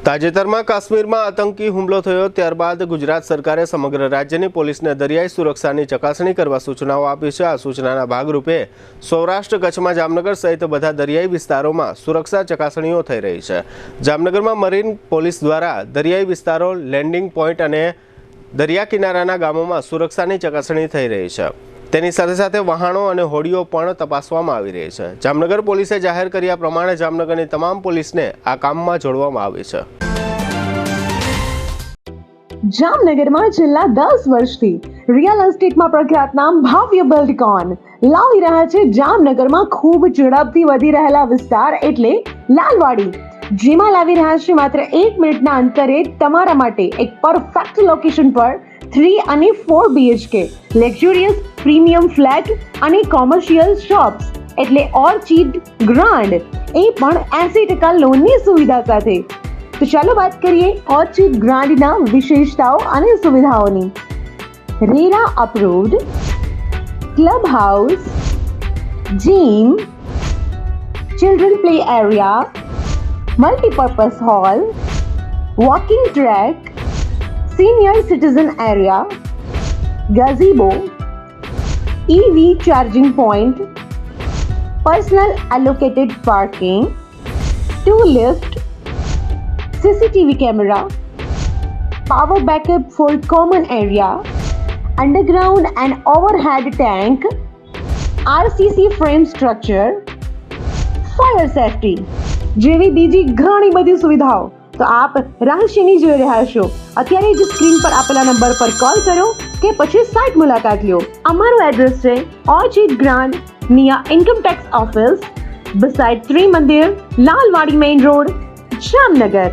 તાજેતરમાં કાશ્મીરમાં આતંકી હુમલો થયો ત્યારબાદ ગુજરાત સરકારે સમગ્ર રાજ્યની પોલીસને દરિયાઈ સુરક્ષાની ચકાસણી કરવા સૂચનાઓ આપી છે। આ સૂચનાના ભાગરૂપે સૌરાષ્ટ્ર કચ્છમાં જામનગર સહિત બધા દરિયાઈ વિસ્તારોમાં સુરક્ષા ચકાસણીઓ થઈ રહી છે। જામનગરમાં મરીન પોલીસ દ્વારા દરિયાઈ વિસ્તારો, લેન્ડિંગ પોઈન્ટ અને દરિયા કિનારાના ગામોમાં સુરક્ષાની ચકાસણી થઈ રહી છે। તેની સાથે સાથે વાહનો અને હોડીઓ પણ તપાસવામાં આવી રહી છે। જામનગર પોલીસે જાહેર કર્યા પ્રમાણે જામનગરની તમામ પોલીસને આ કામમાં જોડવામાં આવી છે। જામનગરમાં છેલ્લા 10 વર્ષથી રિયલ એસ્ટેટમાં પ્રખ્યાત નામ ભવ્ય બિલ્ડકોન લાવી રહ્યા છે જામનગરમાં ખૂબ ઝડપથી વધી રહેલા વિસ્તાર એટલે લાલવાડી, જેમાં લાવી રહ્યા છે માત્ર 1 મિનિટના અંતરે તમારા માટે એક પરફેક્ટ લોકેશન પર 3 અને 4 BHK લક્ઝુરિયસ પ્રીમિયમ ફ્લેટ અને કોમર્શિયલ શોપ્સ એટલે ઓર્ચિડ ગ્રાન્ડ, એ પણ 80% લોનની સુવિધા સાથે। તો ચાલો વાત કરીએ ઓર્ચિડ ગ્રાન્ડના વિશેષતાઓ અને સુવિધાઓની। RERA approved, club house, gym, children play area, multipurpose hall, walking track, senior citizen area, gazebo, EV charging point, personal allocated parking, 2 lift, CCTV camera, power backup for common area, underground and overhead tank, RCC frame structure, fire safety જેવી બીજી ઘણી બધી સુવિધાઓ તો આપ રહસ્યની જોઈ રહ્યા છો। અત્યારે જ સ્ક્રીન પર આપેલા નંબર પર કોલ કરો કે પછી સાઇટ મુલાકાત લો। અમારું એડ્રેસ છે Orchid Grand near income tax office, beside Trimandir, Lalwadi main road, Jamnagar.